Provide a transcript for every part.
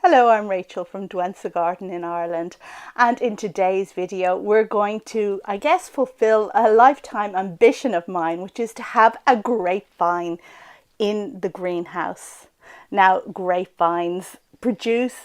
Hello, I'm Rachel from Douentza Garden in Ireland, and in today's video we're going to, fulfill a lifetime ambition of mine, which is to have a grapevine in the greenhouse. Now, grapevines produce,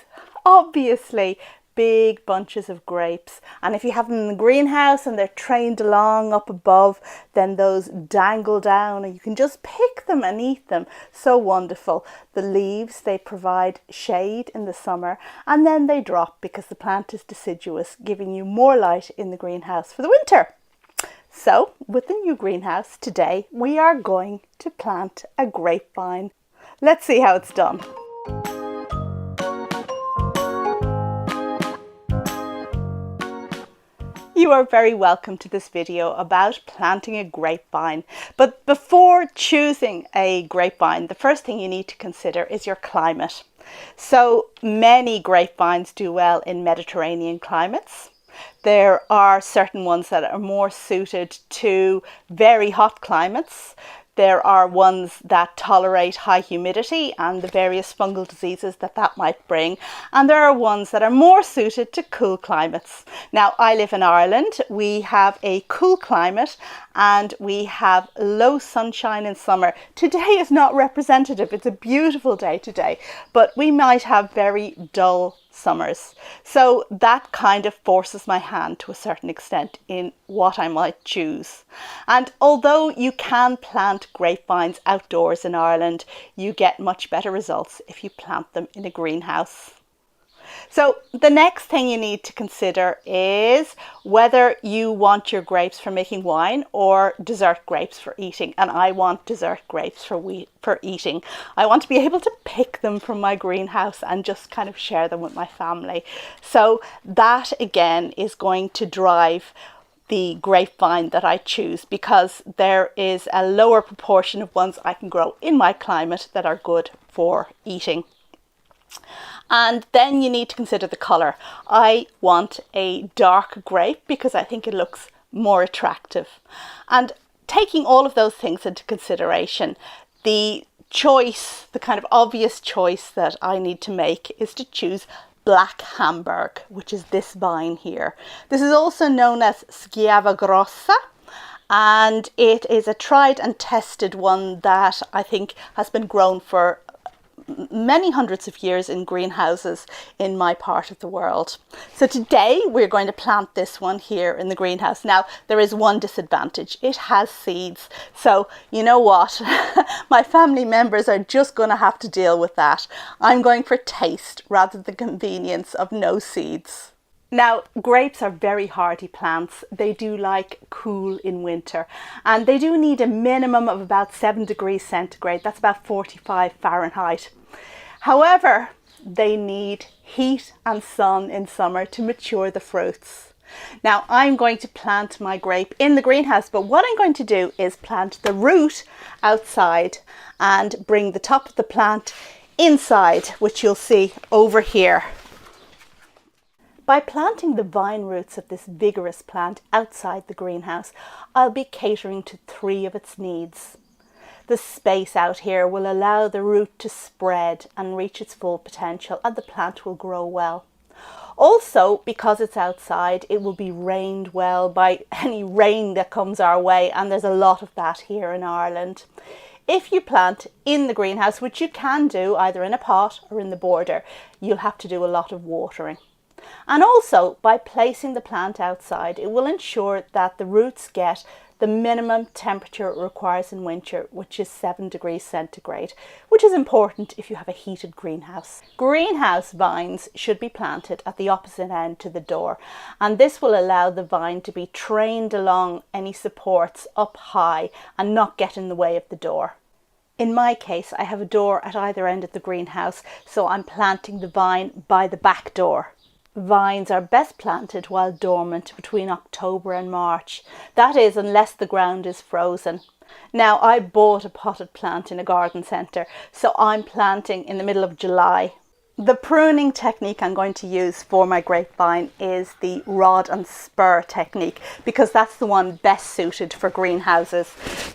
obviously, big bunches of grapes, and if you have them in the greenhouse and they're trained along up above, then those dangle down and you can just pick them and eat them. So wonderful. The leaves, they provide shade in the summer, and then they drop because the plant is deciduous, giving you more light in the greenhouse for the winter. So with the new greenhouse today, we are going to plant a grapevine. Let's see how it's done. You are very welcome to this video about planting a grapevine. But before choosing a grapevine, the first thing you need to consider is your climate. So many grapevines do well in Mediterranean climates. There are certain ones that are more suited to very hot climates. There are ones that tolerate high humidity and the various fungal diseases that might bring. And there are ones that are more suited to cool climates. Now, I live in Ireland. We have a cool climate and we have low sunshine in summer. Today is not representative. It's a beautiful day today, but we might have very dull summers. So that kind of forces my hand to a certain extent in what I might choose. And although you can plant grapevines outdoors in Ireland, you get much better results if you plant them in a greenhouse. So the next thing you need to consider is whether you want your grapes for making wine or dessert grapes for eating. And I want dessert grapes for eating. I want to be able to pick them from my greenhouse and just kind of share them with my family. So that again is going to drive the grapevine that I choose, because there is a lower proportion of ones I can grow in my climate that are good for eating. And then you need to consider the colour. I want a dark grape because I think it looks more attractive. And taking all of those things into consideration, the kind of obvious choice that I need to make is to choose Black Hamburg, which is this vine here. This is also known as Schiava Grossa, and it is a tried and tested one that I think has been grown for many hundreds of years in greenhouses in my part of the world. So today we're going to plant this one here in the greenhouse. Now, there is one disadvantage. It has seeds. So you know what? My family members are just going to have to deal with that. I'm going for taste rather than the convenience of no seeds. Now, grapes are very hardy plants. They do like cool in winter, and they do need a minimum of about 7 degrees centigrade. That's about 45 Fahrenheit. However, they need heat and sun in summer to mature the fruits. Now, I'm going to plant my grape in the greenhouse, but what I'm going to do is plant the root outside and bring the top of the plant inside, which you'll see over here. By planting the vine roots of this vigorous plant outside the greenhouse, I'll be catering to 3 of its needs. The space out here will allow the root to spread and reach its full potential, and the plant will grow well. Also, because it's outside, it will be rained well by any rain that comes our way, and there's a lot of that here in Ireland. If you plant in the greenhouse, which you can do either in a pot or in the border, you'll have to do a lot of watering. And also, by placing the plant outside, it will ensure that the roots get the minimum temperature it requires in winter, which is 7 degrees centigrade, which is important if you have a heated greenhouse. Greenhouse vines should be planted at the opposite end to the door, and this will allow the vine to be trained along any supports up high and not get in the way of the door. In my case, I have a door at either end of the greenhouse, so I'm planting the vine by the back door. Vines are best planted while dormant between October and March. That is, unless the ground is frozen. Now, I bought a potted plant in a garden centre, so I'm planting in the middle of July. The pruning technique I'm going to use for my grapevine is the rod and spur technique, because that's the one best suited for greenhouses.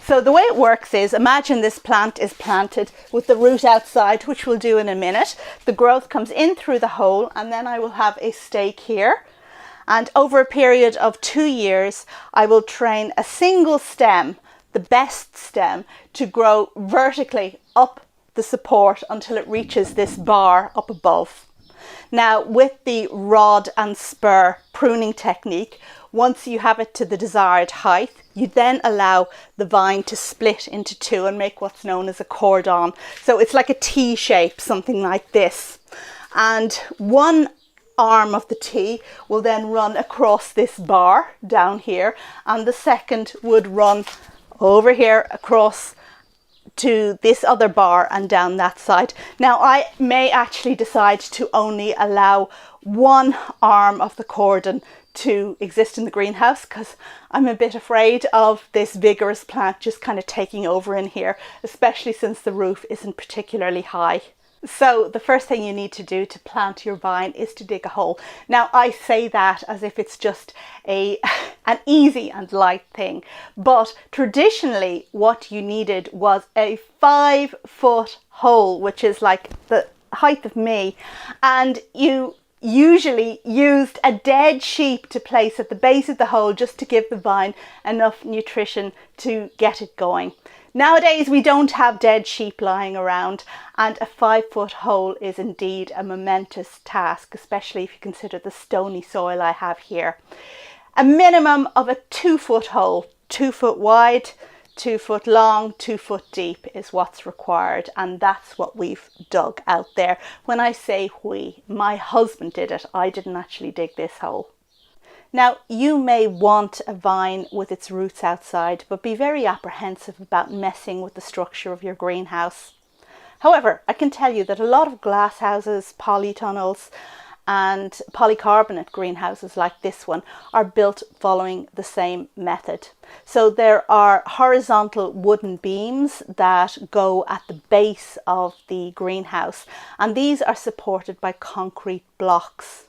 So the way it works is, imagine this plant is planted with the root outside, which we'll do in a minute. The growth comes in through the hole, and then I will have a stake here. And over a period of 2 years, I will train a single stem, the best stem, to grow vertically up the support until it reaches this bar up above. Now, with the rod and spur pruning technique, once you have it to the desired height, you then allow the vine to split into two and make what's known as a cordon. So it's like a T shape, something like this. And one arm of the T will then run across this bar down here, and the second would run over here across to this other bar and down that side. Now, I may actually decide to only allow one arm of the cordon to exist in the greenhouse, because I'm a bit afraid of this vigorous plant just kind of taking over in here, especially since the roof isn't particularly high. So the first thing you need to do to plant your vine is to dig a hole. Now, I say that as if it's just an easy and light thing, but traditionally what you needed was a 5-foot hole, which is like the height of me, and you usually used a dead sheep to place at the base of the hole just to give the vine enough nutrition to get it going. Nowadays, we don't have dead sheep lying around, and a 5-foot hole is indeed a momentous task, especially if you consider the stony soil I have here. A minimum of a 2-foot hole, 2 foot wide, 2 foot long, 2 foot deep is what's required, and that's what we've dug out there. When I say we, my husband did it. I didn't actually dig this hole. Now, you may want a vine with its roots outside, but be very apprehensive about messing with the structure of your greenhouse. However, I can tell you that a lot of glass houses, polytunnels and polycarbonate greenhouses like this one are built following the same method. So there are horizontal wooden beams that go at the base of the greenhouse, and these are supported by concrete blocks.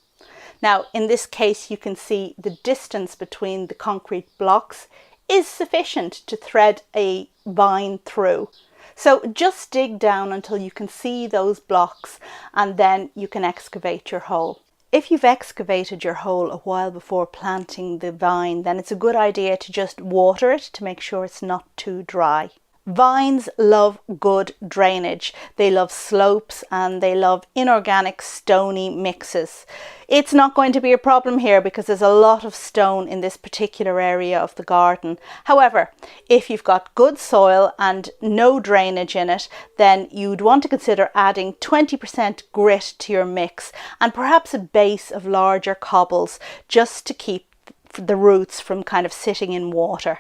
Now, in this case, you can see the distance between the concrete blocks is sufficient to thread a vine through. So just dig down until you can see those blocks, and then you can excavate your hole. If you've excavated your hole a while before planting the vine, then it's a good idea to just water it to make sure it's not too dry. Vines love good drainage. They love slopes and they love inorganic stony mixes. It's not going to be a problem here because there's a lot of stone in this particular area of the garden. However, if you've got good soil and no drainage in it, then you'd want to consider adding 20% grit to your mix and perhaps a base of larger cobbles just to keep the roots from kind of sitting in water.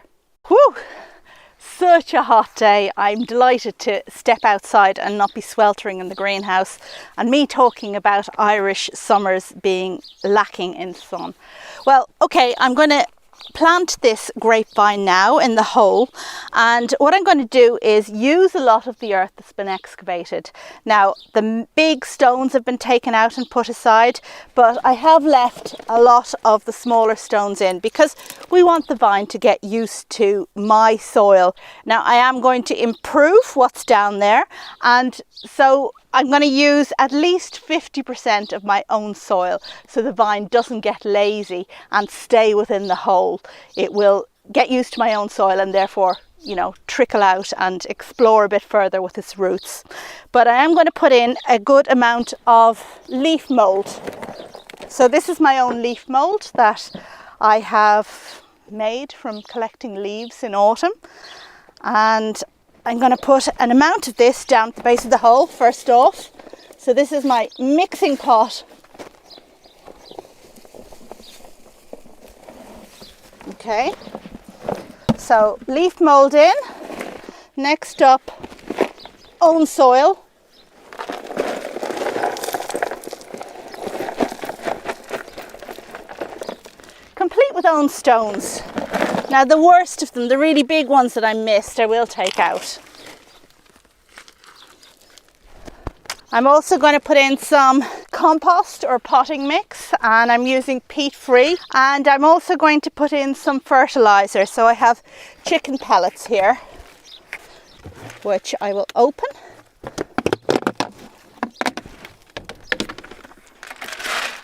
Whew! Such a hot day. I'm delighted to step outside and not be sweltering in the greenhouse, and me talking about Irish summers being lacking in sun. Well, okay, I'm going to plant this grapevine now in the hole, and what I'm going to do is use a lot of the earth that's been excavated. Now, the big stones have been taken out and put aside, but I have left a lot of the smaller stones in because we want the vine to get used to my soil. Now, I am going to improve what's down there, and so I'm going to use at least 50% of my own soil so the vine doesn't get lazy and stay within the hole. It will get used to my own soil and therefore, you know, trickle out and explore a bit further with its roots. But I am going to put in a good amount of leaf mold. So this is my own leaf mold that I have made from collecting leaves in autumn, and I'm going to put an amount of this down at the base of the hole first off. So this is my mixing pot. Okay, so leaf mold in. Next up, own soil. Complete with own stones. Now the worst of them, the really big ones that I missed, I will take out. I'm also going to put in some compost or potting mix, and I'm using peat free, and I'm also going to put in some fertilizer. So I have chicken pellets here, which I will open.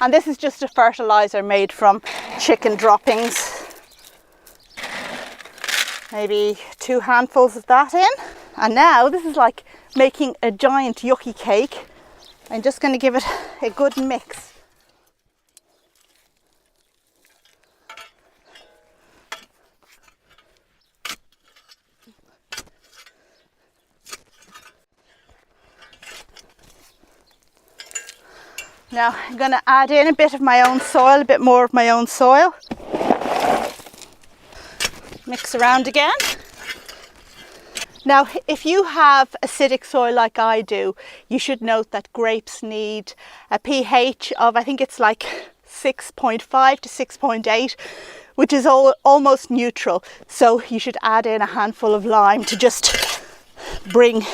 And this is just a fertilizer made from chicken droppings. Maybe 2 handfuls of that in. And now this is like making a giant yucky cake. I'm just going to give it a good mix. Now I'm going to add in a bit of my own soil, a bit more of my own soil. Mix around again. Now, if you have acidic soil like I do, you should note that grapes need a pH of, I think it's like 6.5 to 6.8, which is almost neutral. So you should add in a handful of lime to just bring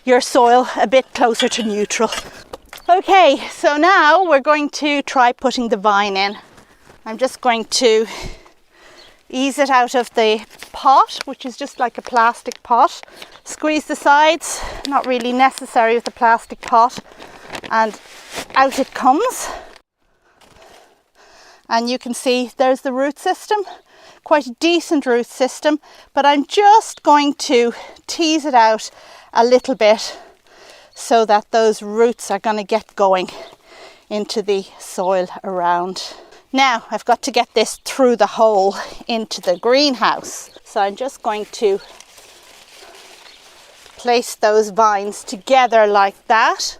your soil a bit closer to neutral. Okay, so now we're going to try putting the vine in. I'm just going to ease it out of the pot, which is just like a plastic pot. Squeeze the sides, not really necessary with the plastic pot, and out it comes. And you can see there's the root system, quite a decent root system, but I'm just going to tease it out a little bit so that those roots are going to get going into the soil around. Now I've got to get this through the hole into the greenhouse. So I'm just going to place those vines together like that.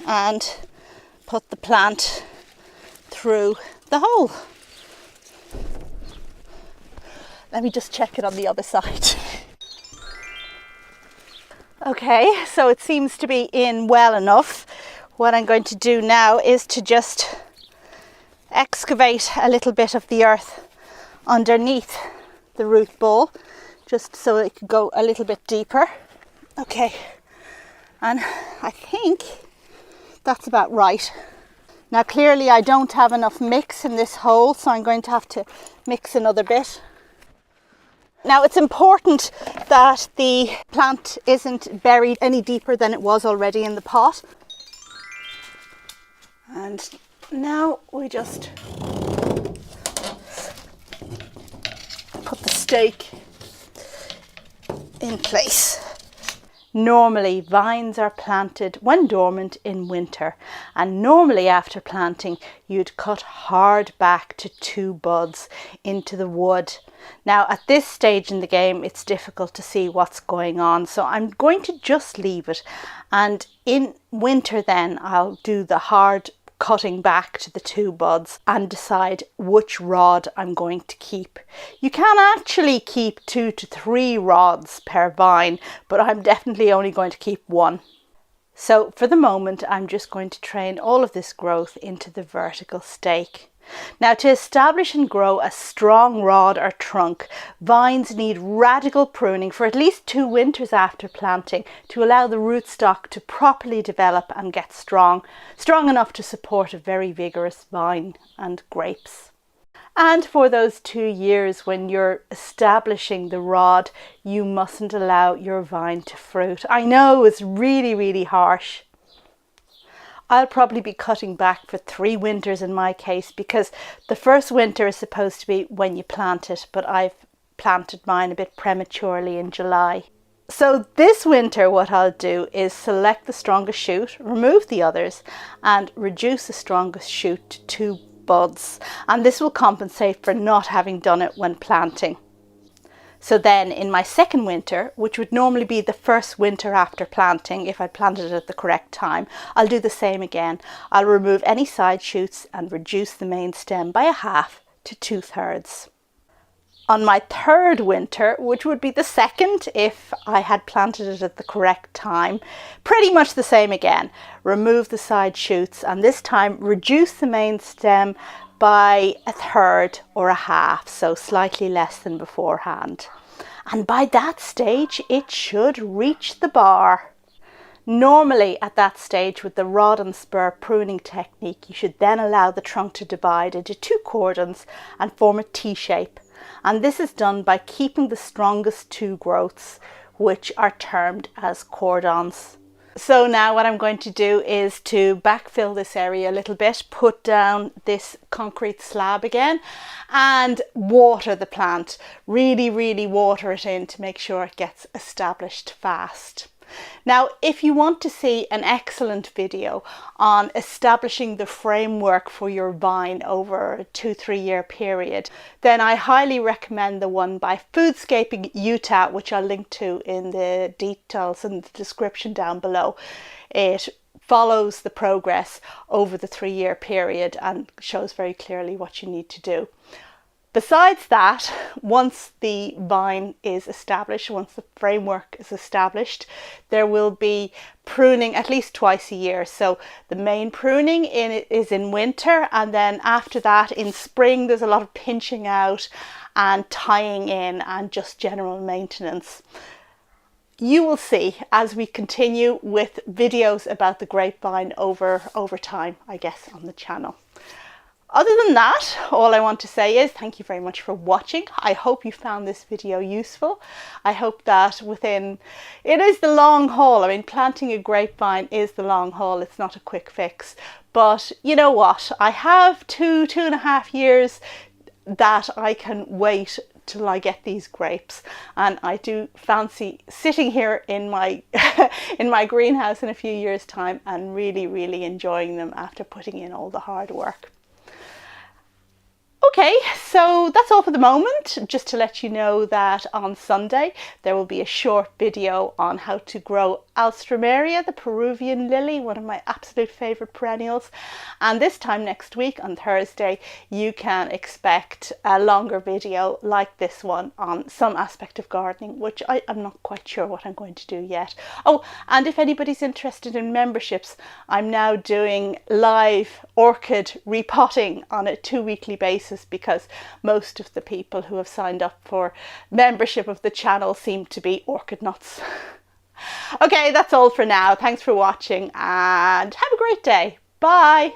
And put the plant through the hole. Let me just check it on the other side. Okay, so it seems to be in well enough. What I'm going to do now is to just excavate a little bit of the earth underneath the root ball, just so it could go a little bit deeper. Okay, and I think that's about right. Now clearly I don't have enough mix in this hole, so I'm going to have to mix another bit. Now it's important that the plant isn't buried any deeper than it was already in the pot. And now we just put the stake in place. Normally vines are planted when dormant in winter, and normally after planting you'd cut hard back to 2 buds into the wood. Now at this stage in the game it's difficult to see what's going on, so I'm going to just leave it, and in winter then I'll do the hard cutting back to the 2 buds and decide which rod I'm going to keep. You can actually keep 2 to 3 rods per vine, but I'm definitely only going to keep 1. So for the moment I'm just going to train all of this growth into the vertical stake. Now, to establish and grow a strong rod or trunk, vines need radical pruning for at least 2 winters after planting to allow the rootstock to properly develop and get strong enough to support a very vigorous vine and grapes. And for those 2 years when you're establishing the rod, you mustn't allow your vine to fruit. I know it's really, really harsh. I'll probably be cutting back for 3 winters in my case, because the first winter is supposed to be when you plant it, but I've planted mine a bit prematurely in July. So this winter what I'll do is select the strongest shoot, remove the others, and reduce the strongest shoot to 2 buds. And this will compensate for not having done it when planting. So then in my second winter, which would normally be the first winter after planting if I planted it at the correct time, I'll do the same again. I'll remove any side shoots and reduce the main stem by 1/2 to 2/3. On my third winter, which would be the second if I had planted it at the correct time, pretty much the same again. Remove the side shoots and this time reduce the main stem by 1/3 or 1/2, so slightly less than beforehand. And by that stage, it should reach the bar. Normally at that stage with the rod and spur pruning technique, you should then allow the trunk to divide into 2 cordons and form a T shape. And this is done by keeping the strongest 2 growths, which are termed as cordons. So now what I'm going to do is to backfill this area a little bit, put down this concrete slab again and water the plant. Really water it in to make sure it gets established fast. Now, if you want to see an excellent video on establishing the framework for your vine over a 2-3 year period, then I highly recommend the one by Foodscaping Utah, which I'll link to in the details and the description down below. It follows the progress over the 3-year period and shows very clearly what you need to do. Besides that, once the vine is established, once the framework is established, there will be pruning at least twice a year. So the main pruning is in winter, and then after that in spring there's a lot of pinching out and tying in and just general maintenance. You will see as we continue with videos about the grapevine over time, I guess, on the channel. Other than that, all I want to say is thank you very much for watching. I hope you found this video useful. I hope that it is the long haul. I mean, planting a grapevine is the long haul. It's not a quick fix. But you know what? I have 2.5 years that I can wait till I get these grapes, and I do fancy sitting here in my in my greenhouse in a few years' time and really enjoying them after putting in all the hard work. Okay, so that's all for the moment. Just to let you know that on Sunday there will be a short video on how to grow Alstroemeria, the Peruvian lily, one of my absolute favourite perennials. And this time next week on Thursday you can expect a longer video like this one on some aspect of gardening, which I'm not quite sure what I'm going to do yet. Oh, and if anybody's interested in memberships, I'm now doing live orchid repotting on a 2-weekly basis, because most of the people who have signed up for membership of the channel seem to be orchid nuts. Okay, that's all for now. Thanks for watching and have a great day. Bye.